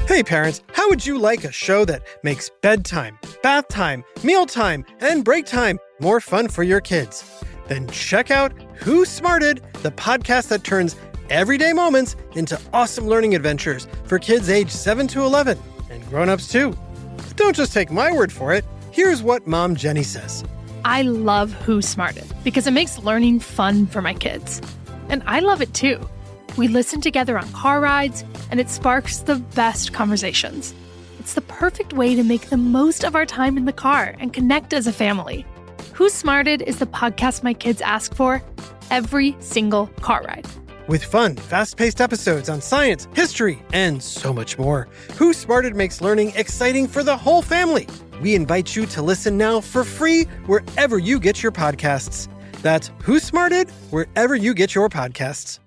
Hey parents, how would you like a show that makes bedtime, bath time, mealtime, and break time more fun for your kids? Then check out Who Smarted, the podcast that turns everyday moments into awesome learning adventures for kids aged 7 to 11, and grown-ups too. But don't just take my word for it. Here's what Mom Jenny says. I love Who Smarted because it makes learning fun for my kids. And I love it too. We listen together on car rides, and it sparks the best conversations. It's the perfect way to make the most of our time in the car and connect as a family. Who Smarted is the podcast my kids ask for every single car ride. With fun, fast-paced episodes on science, history, and so much more, Who Smarted makes learning exciting for the whole family. We invite you to listen now for free wherever you get your podcasts. That's Who Smarted, wherever you get your podcasts.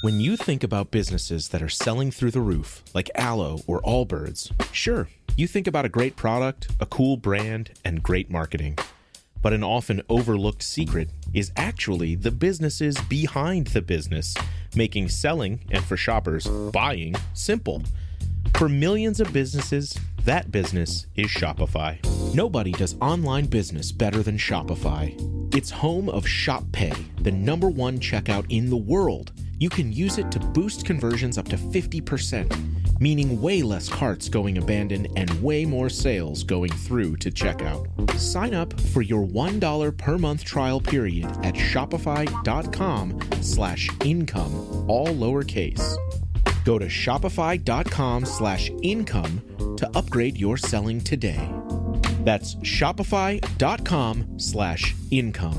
When you think about businesses that are selling through the roof, like Aloe or Allbirds, sure, you think about a great product, a cool brand, and great marketing. But an often overlooked secret is actually the businesses behind the business, making selling, and for shoppers, buying, simple. For millions of businesses, that business is Shopify. Nobody does online business better than Shopify. It's home of Shop Pay, the #1 checkout in the world. You can use it to boost conversions up to 50%, meaning way less carts going abandoned and way more sales going through to checkout. Sign up for your $1 per month trial period at shopify.com/income, all lowercase. Go to shopify.com/income to upgrade your selling today. That's shopify.com/income.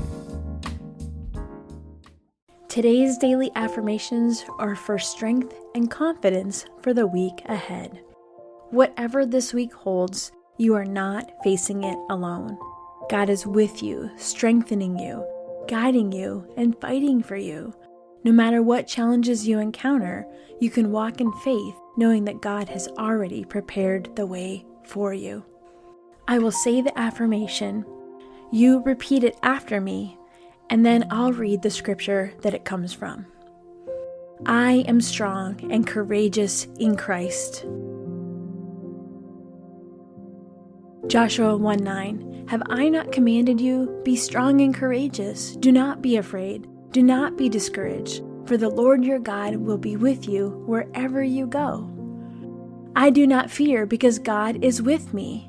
Today's daily affirmations are for strength and confidence for the week ahead. Whatever this week holds, you are not facing it alone. God is with you, strengthening you, guiding you, and fighting for you. No matter what challenges you encounter, you can walk in faith, knowing that God has already prepared the way for you. I will say the affirmation. You repeat it after me, and then I'll read the scripture that it comes from. I am strong and courageous in Christ. Joshua 1:9. Have I not commanded you? Be strong and courageous. Do not be afraid. Do not be discouraged, for the Lord your God will be with you wherever you go. I do not fear because God is with me.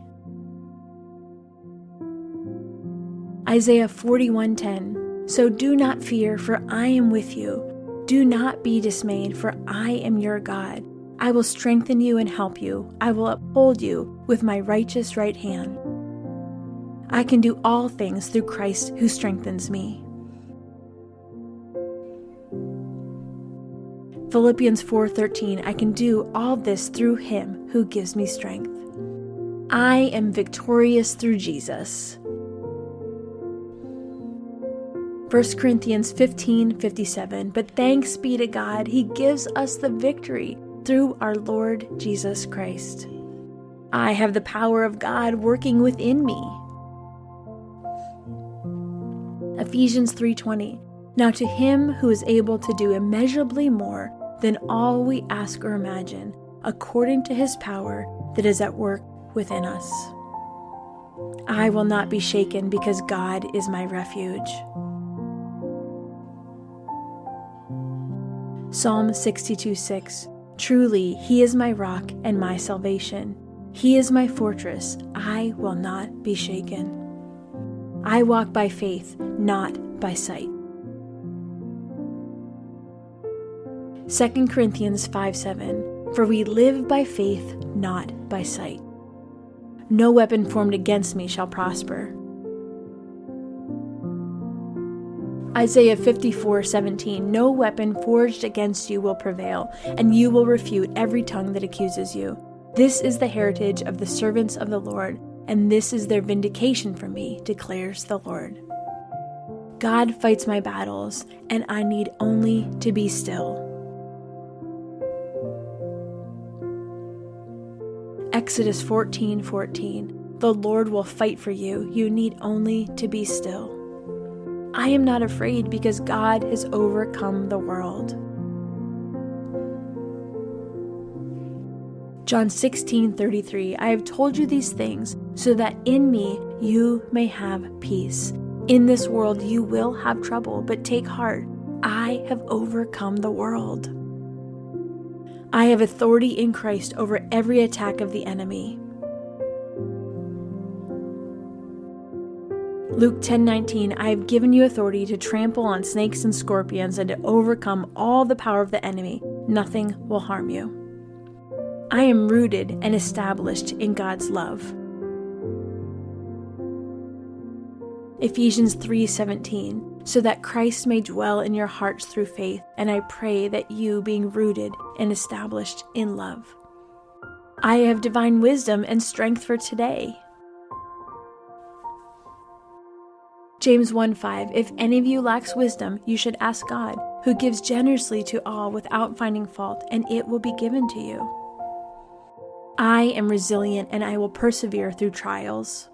Isaiah 41:10. So do not fear, for I am with you. Do not be dismayed, for I am your God. I will strengthen you and help you. I will uphold you with my righteous right hand. I can do all things through Christ who strengthens me. Philippians 4:13. I can do all this through him who gives me strength. I am victorious through Jesus. 1 Corinthians 15:57, but thanks be to God, he gives us the victory through our Lord Jesus Christ. I have the power of God working within me. Ephesians 3:20, now to him who is able to do immeasurably more than all we ask or imagine, according to his power that is at work within us. I will not be shaken because God is my refuge. Psalm 62:6. Truly, he is my rock and my salvation. He is my fortress. I will not be shaken. I walk by faith, not by sight. 2 Corinthians 5:7. For we live by faith, not by sight. No weapon formed against me shall prosper. Isaiah 54:17, no weapon forged against you will prevail, and you will refute every tongue that accuses you. This is the heritage of the servants of the Lord, and this is their vindication from me, declares the Lord. God fights my battles, and I need only to be still. Exodus 14:14, the Lord will fight for you. You need only to be still. I am not afraid because God has overcome the world. John 16:33, I have told you these things so that in me you may have peace. In this world you will have trouble, but take heart. I have overcome the world. I have authority in Christ over every attack of the enemy. Luke 10:19, I have given you authority to trample on snakes and scorpions and to overcome all the power of the enemy. Nothing will harm you. I am rooted and established in God's love. Ephesians 3:17, so that Christ may dwell in your hearts through faith, and I pray that you, being rooted and established in love. I have divine wisdom and strength for today. James 1:5, if any of you lacks wisdom, you should ask God, who gives generously to all without finding fault, and it will be given to you. I am resilient and I will persevere through trials.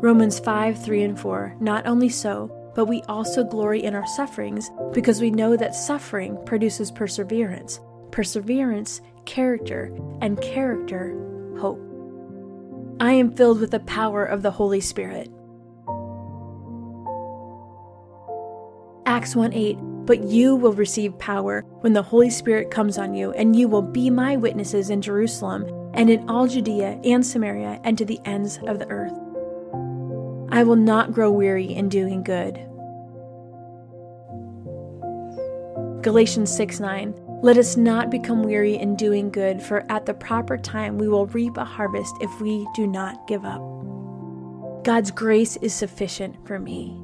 Romans 5:3-4, not only so, but we also glory in our sufferings, because we know that suffering produces perseverance, perseverance, character, and character, hope. I am filled with the power of the Holy Spirit. Acts 1:8, but you will receive power when the Holy Spirit comes on you, and you will be my witnesses in Jerusalem and in all Judea and Samaria and to the ends of the earth. I will not grow weary in doing good. Galatians 6:9, let us not become weary in doing good, for at the proper time we will reap a harvest if we do not give up. God's grace is sufficient for me.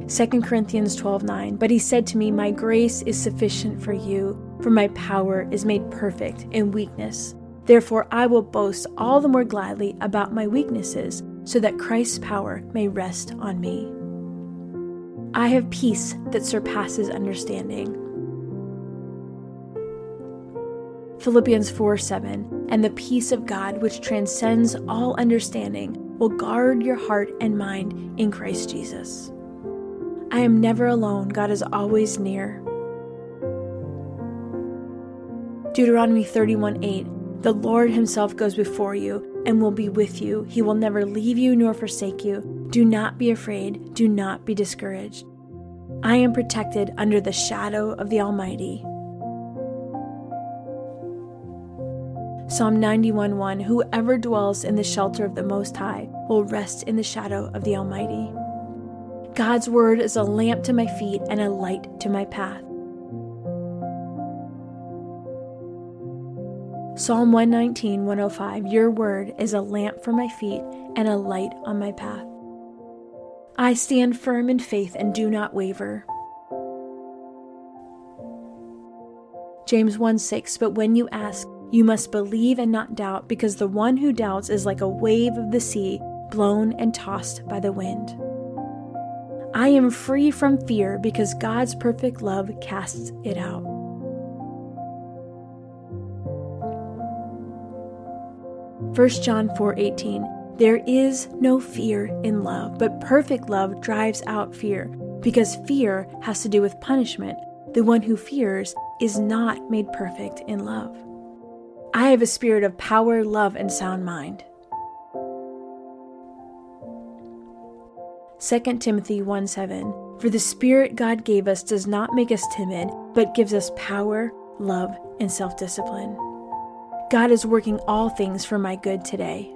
2 Corinthians 12:9, but he said to me, my grace is sufficient for you, for my power is made perfect in weakness. Therefore I will boast all the more gladly about my weaknesses, so that Christ's power may rest on me. I have peace that surpasses understanding. Philippians 4:7, and the peace of God, which transcends all understanding, will guard your heart and mind in Christ Jesus. I am never alone. God is always near. Deuteronomy 31:8, the Lord himself goes before you and will be with you. He will never leave you nor forsake you. Do not be afraid. Do not be discouraged. I am protected under the shadow of the Almighty. Psalm 91:1, whoever dwells in the shelter of the Most High will rest in the shadow of the Almighty. God's word is a lamp to my feet and a light to my path. Psalm 119:105, your word is a lamp for my feet and a light on my path. I stand firm in faith and do not waver. James 1:6, but when you ask, you must believe and not doubt, because the one who doubts is like a wave of the sea, blown and tossed by the wind. I am free from fear because God's perfect love casts it out. First John 4:18, there is no fear in love, but perfect love drives out fear, because fear has to do with punishment. The one who fears is not made perfect in love. I have a spirit of power, love, and sound mind. 2 Timothy 1:7, for the Spirit God gave us does not make us timid, but gives us power, love, and self-discipline. God is working all things for my good today.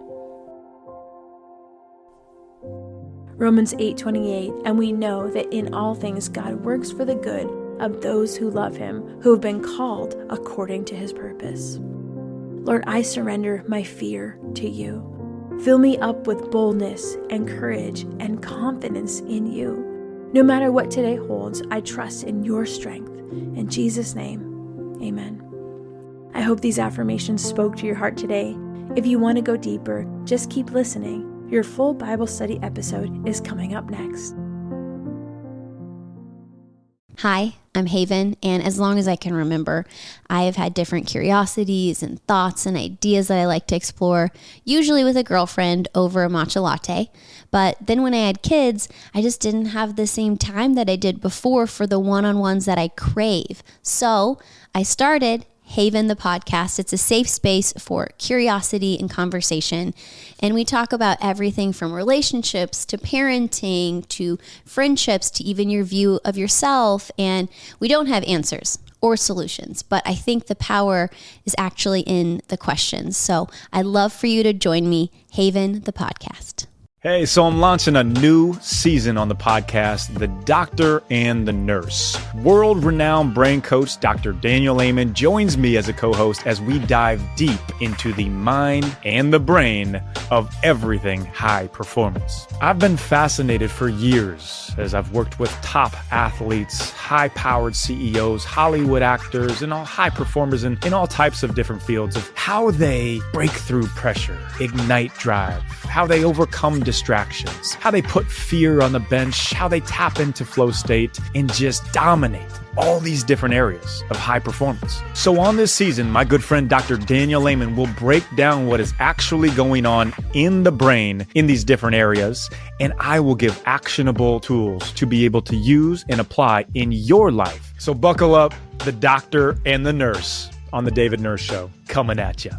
Romans 8:28, and we know that in all things God works for the good of those who love him, who have been called according to his purpose. Lord, I surrender my fear to you. Fill me up with boldness and courage and confidence in you. No matter what today holds, I trust in your strength. In Jesus' name, amen. I hope these affirmations spoke to your heart today. If you want to go deeper, just keep listening. Your full Bible study episode is coming up next. Hi, I'm Haven, and as long as I can remember, I have had different curiosities and thoughts and ideas that I like to explore, usually with a girlfriend over a matcha latte. But then when I had kids, I just didn't have the same time that I did before for the one-on-ones that I crave. So I started Haven, the podcast. It's a safe space for curiosity and conversation. And we talk about everything from relationships to parenting to friendships to even your view of yourself. And we don't have answers or solutions, but I think the power is actually in the questions. So I'd love for you to join me, Haven, the podcast. Hey, so I'm launching a new season on the podcast, The Doctor and the Nurse. World-renowned brain coach Dr. Daniel Amen joins me as a co-host as we dive deep into the mind and the brain of everything high performance. I've been fascinated for years as I've worked with top athletes, high-powered CEOs, Hollywood actors, and all high performers in all types of different fields of how they break through pressure, ignite drive, how they overcome distractions, how they put fear on the bench, how they tap into flow state and just dominate all these different areas of high performance. So on this season, my good friend Dr. Daniel Amen will break down what is actually going on in the brain in these different areas, and I will give actionable tools to be able to use and apply in your life. So buckle up, The Doctor and the Nurse on The David Nurse Show, coming at you.